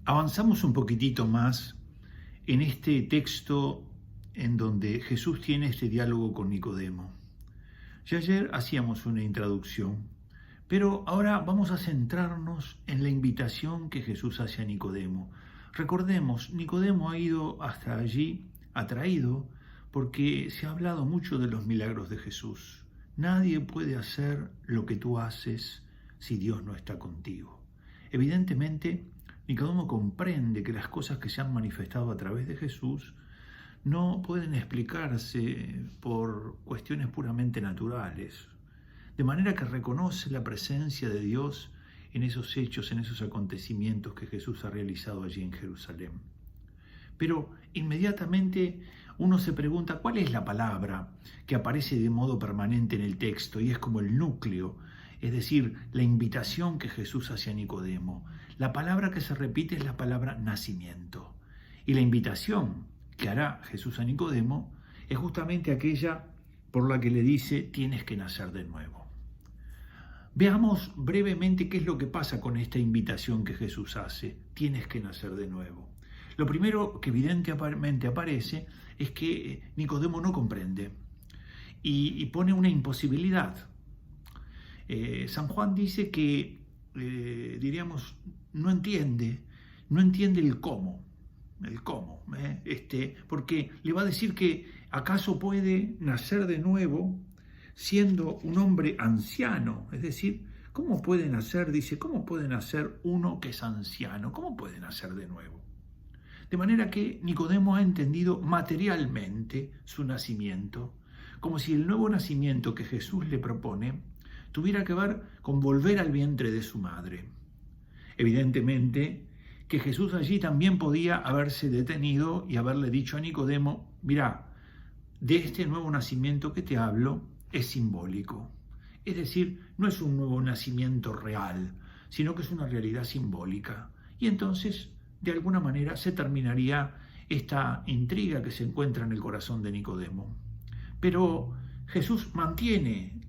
Avanzamos un poquitito más en este texto en donde Jesús tiene este diálogo con Nicodemo. Ya ayer hacíamos una introducción, pero ahora vamos a centrarnos en la invitación que Jesús hace a Nicodemo. Recordemos, Nicodemo ha ido hasta allí atraído porque se ha hablado mucho de los milagros de Jesús. Nadie puede hacer lo que tú haces si Dios no está contigo. Evidentemente, Nicodemo comprende que las cosas que se han manifestado a través de Jesús no pueden explicarse por cuestiones puramente naturales, de manera que reconoce la presencia de Dios en esos hechos, en esos acontecimientos que Jesús ha realizado allí en Jerusalén. Pero inmediatamente uno se pregunta cuál es la palabra que aparece de modo permanente en el texto y es como el núcleo, es decir, la invitación que Jesús hace a Nicodemo. La palabra que se repite es la palabra nacimiento. Y la invitación que hará Jesús a Nicodemo es justamente aquella por la que le dice tienes que nacer de nuevo. Veamos brevemente qué es lo que pasa con esta invitación que Jesús hace, tienes que nacer de nuevo. Lo primero que evidentemente aparece es que Nicodemo no comprende y pone una imposibilidad. San Juan dice que, diríamos, no entiende el cómo, porque le va a decir que acaso puede nacer de nuevo siendo un hombre anciano, es decir, ¿cómo puede nacer? Dice, ¿cómo puede nacer uno que es anciano? ¿Cómo puede nacer de nuevo? De manera que Nicodemo ha entendido materialmente su nacimiento, como si el nuevo nacimiento que Jesús le propone tuviera que ver con volver al vientre de su madre. Evidentemente que Jesús allí también podía haberse detenido y haberle dicho a Nicodemo, mirá, de este nuevo nacimiento que te hablo es simbólico. Es decir, no es un nuevo nacimiento real, sino que es una realidad simbólica. Y entonces, de alguna manera, se terminaría esta intriga que se encuentra en el corazón de Nicodemo. Pero Jesús mantiene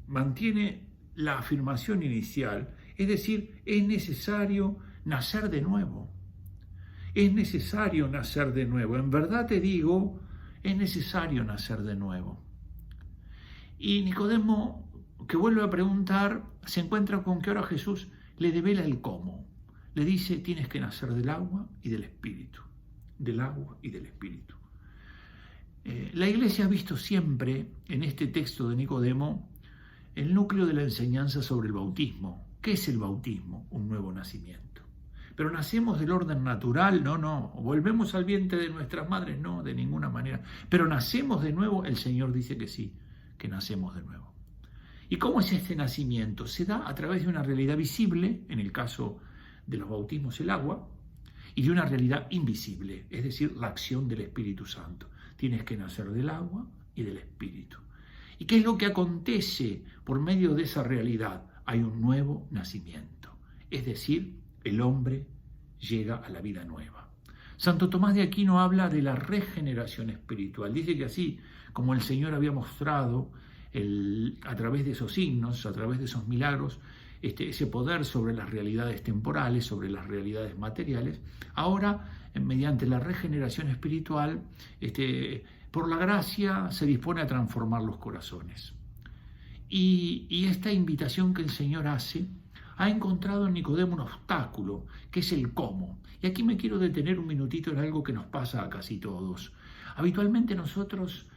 la afirmación inicial, es decir, es necesario nacer de nuevo. Es necesario nacer de nuevo. En verdad te digo, es necesario nacer de nuevo. Y Nicodemo, que vuelve a preguntar, se encuentra con que ahora Jesús le devela el cómo. Le dice, tienes que nacer del agua y del espíritu. Del agua y del espíritu. La Iglesia ha visto siempre en este texto de Nicodemo el núcleo de la enseñanza sobre el bautismo. ¿Qué es el bautismo? Un nuevo nacimiento. Pero nacemos del orden natural, no. ¿Volvemos al vientre de nuestras madres? No, de ninguna manera. Pero nacemos de nuevo, el Señor dice que sí, que nacemos de nuevo. ¿Y cómo es este nacimiento? Se da a través de una realidad visible, en el caso de los bautismos el agua, y de una realidad invisible, es decir, la acción del Espíritu Santo. Tienes que nacer del agua y del Espíritu. ¿Y qué es lo que acontece por medio de esa realidad? Hay un nuevo nacimiento, es decir, el hombre llega a la vida nueva. Santo Tomás de Aquino habla de la regeneración espiritual. Dice que así como el Señor había mostrado a través de esos signos, a través de esos milagros, ese poder sobre las realidades temporales, sobre las realidades materiales, ahora, mediante la regeneración espiritual, por la gracia se dispone a transformar los corazones. Y esta invitación que el Señor hace ha encontrado en Nicodemo un obstáculo, que es el cómo. Y aquí me quiero detener un minutito en algo que nos pasa a casi todos. Habitualmente nosotros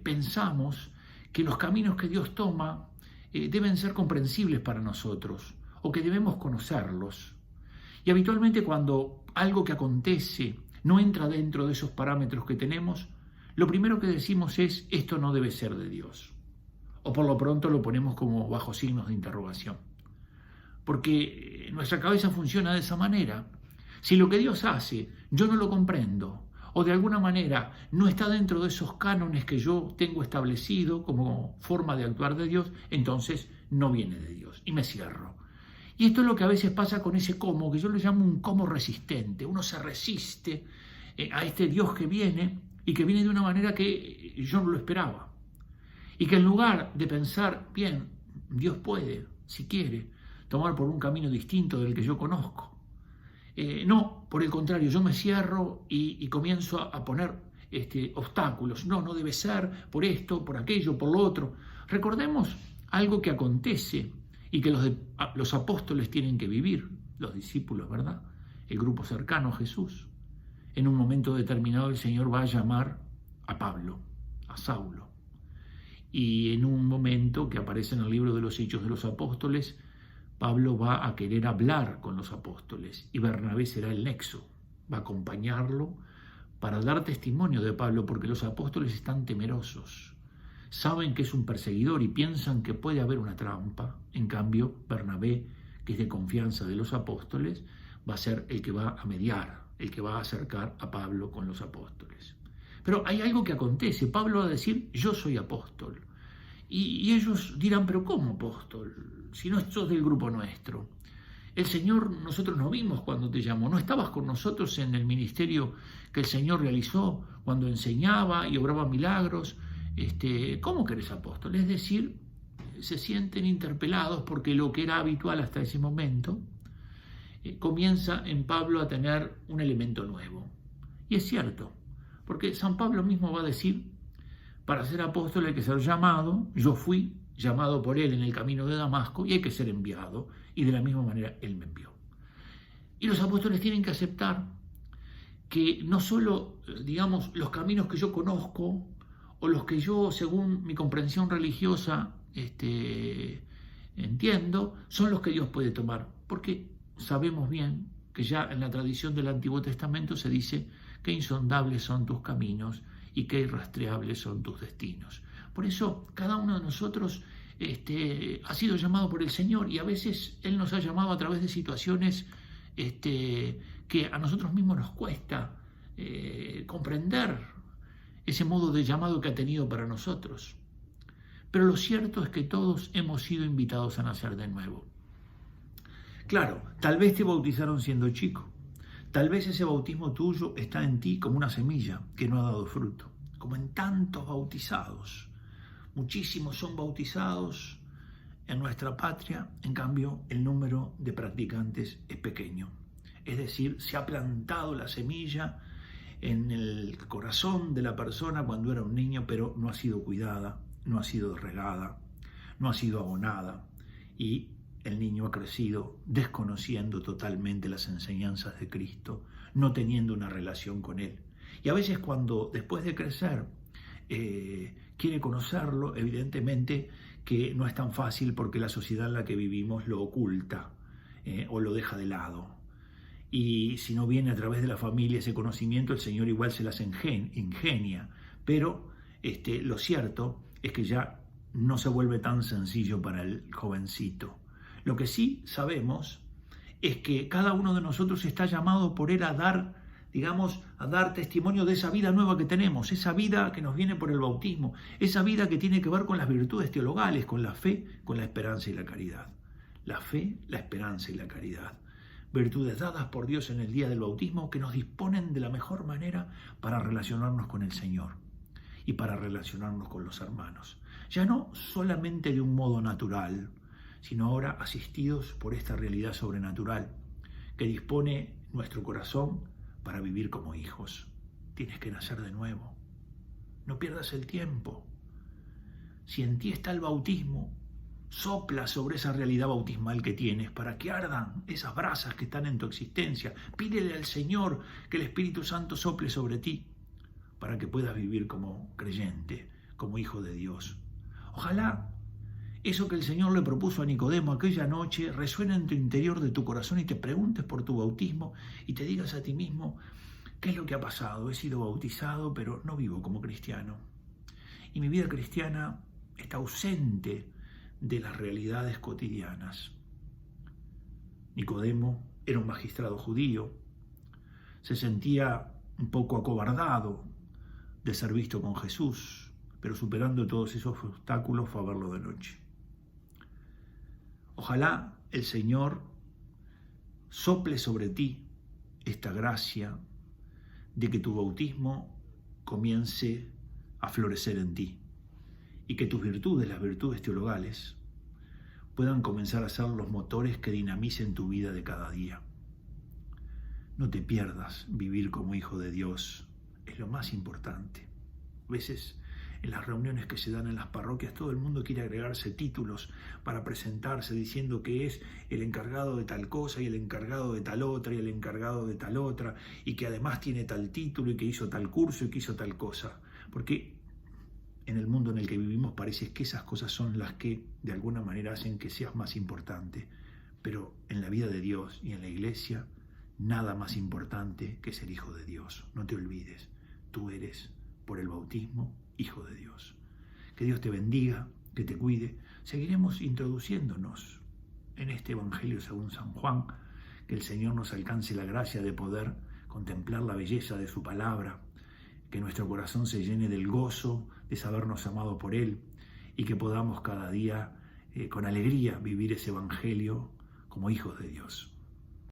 pensamos que los caminos que Dios toma deben ser comprensibles para nosotros o que debemos conocerlos. Y habitualmente cuando algo que acontece no entra dentro de esos parámetros que tenemos, lo primero que decimos es, esto no debe ser de Dios. O por lo pronto lo ponemos como bajo signos de interrogación. Porque nuestra cabeza funciona de esa manera. Si lo que Dios hace yo no lo comprendo, o de alguna manera no está dentro de esos cánones que yo tengo establecido como forma de actuar de Dios, entonces no viene de Dios y me cierro. Y esto es lo que a veces pasa con ese cómo, que yo le llamo un cómo resistente. Uno se resiste a este Dios que viene y que viene de una manera que yo no lo esperaba. Y que en lugar de pensar, bien, Dios puede, si quiere, tomar por un camino distinto del que yo conozco, No, por el contrario, yo me cierro y comienzo a poner obstáculos. No, no debe ser por esto, por aquello, por lo otro. Recordemos algo que acontece y que los apóstoles tienen que vivir, los discípulos, ¿verdad? El grupo cercano a Jesús. En un momento determinado el Señor va a llamar a Pablo, a Saulo. Y en un momento que aparece en el libro de los Hechos de los Apóstoles, Pablo va a querer hablar con los apóstoles y Bernabé será el nexo, va a acompañarlo para dar testimonio de Pablo, porque los apóstoles están temerosos, saben que es un perseguidor y piensan que puede haber una trampa. En cambio, Bernabé, que es de confianza de los apóstoles, va a ser el que va a mediar, el que va a acercar a Pablo con los apóstoles. Pero hay algo que acontece. Pablo va a decir, yo soy apóstol. Y ellos dirán, pero ¿cómo apóstol? Si no sos del grupo nuestro. El Señor, nosotros no vimos cuando te llamó. No estabas con nosotros en el ministerio que el Señor realizó cuando enseñaba y obraba milagros. ¿Cómo que eres apóstol? Es decir, se sienten interpelados porque lo que era habitual hasta ese momento comienza en Pablo a tener un elemento nuevo. Y es cierto, porque San Pablo mismo va a decir, para ser apóstol hay que ser llamado, yo fui llamado por él en el camino de Damasco y hay que ser enviado, y de la misma manera él me envió. Y los apóstoles tienen que aceptar que no solo, digamos, los caminos que yo conozco o los que yo, según mi comprensión religiosa, entiendo, son los que Dios puede tomar, porque sabemos bien que ya en la tradición del Antiguo Testamento se dice que insondables son tus caminos y qué irrastreables son tus destinos. Por eso cada uno de nosotros ha sido llamado por el Señor y a veces Él nos ha llamado a través de situaciones que a nosotros mismos nos cuesta comprender ese modo de llamado que ha tenido para nosotros. Pero lo cierto es que todos hemos sido invitados a nacer de nuevo. Claro, tal vez te bautizaron siendo chico. Tal vez ese bautismo tuyo está en ti como una semilla que no ha dado fruto, como en tantos bautizados. Muchísimos son bautizados en nuestra patria, en cambio el número de practicantes es pequeño. Es decir, se ha plantado la semilla en el corazón de la persona cuando era un niño, pero no ha sido cuidada, no ha sido regada, no ha sido abonada y el niño ha crecido desconociendo totalmente las enseñanzas de Cristo, no teniendo una relación con Él. Y a veces cuando después de crecer quiere conocerlo, evidentemente que no es tan fácil porque la sociedad en la que vivimos lo oculta o lo deja de lado. Y si no viene a través de la familia ese conocimiento, el Señor igual se las ingenia. Pero lo cierto es que ya no se vuelve tan sencillo para el jovencito. Lo que sí sabemos es que cada uno de nosotros está llamado por Él a dar, digamos, a dar testimonio de esa vida nueva que tenemos, esa vida que nos viene por el bautismo, esa vida que tiene que ver con las virtudes teologales, con la fe, con la esperanza y la caridad. La fe, la esperanza y la caridad. Virtudes dadas por Dios en el día del bautismo que nos disponen de la mejor manera para relacionarnos con el Señor y para relacionarnos con los hermanos. Ya no solamente de un modo natural, sino ahora asistidos por esta realidad sobrenatural que dispone nuestro corazón para vivir como hijos. Tienes que nacer de nuevo. No pierdas el tiempo. Si en ti está el bautismo, sopla sobre esa realidad bautismal que tienes para que ardan esas brasas que están en tu existencia. Pídele al Señor que el Espíritu Santo sople sobre ti para que puedas vivir como creyente, como hijo de Dios. Ojalá eso que el Señor le propuso a Nicodemo aquella noche resuena en tu interior de tu corazón y te preguntes por tu bautismo y te digas a ti mismo, ¿qué es lo que ha pasado? He sido bautizado, pero no vivo como cristiano. Y mi vida cristiana está ausente de las realidades cotidianas. Nicodemo era un magistrado judío, se sentía un poco acobardado de ser visto con Jesús, pero superando todos esos obstáculos fue a verlo de noche. Ojalá el Señor sople sobre ti esta gracia de que tu bautismo comience a florecer en ti y que tus virtudes, las virtudes teologales, puedan comenzar a ser los motores que dinamicen tu vida de cada día. No te pierdas vivir como hijo de Dios, es lo más importante. A veces en las reuniones que se dan en las parroquias todo el mundo quiere agregarse títulos para presentarse diciendo que es el encargado de tal cosa y el encargado de tal otra y el encargado de tal otra y que además tiene tal título y que hizo tal curso y que hizo tal cosa. Porque en el mundo en el que vivimos parece que esas cosas son las que de alguna manera hacen que seas más importante. Pero en la vida de Dios y en la iglesia, nada más importante que ser hijo de Dios. No te olvides, tú eres, por el bautismo, hijo de Dios. Que Dios te bendiga, que te cuide. Seguiremos introduciéndonos en este Evangelio según San Juan, que el Señor nos alcance la gracia de poder contemplar la belleza de su palabra, que nuestro corazón se llene del gozo de sabernos amados por Él y que podamos cada día con alegría vivir ese Evangelio como hijos de Dios.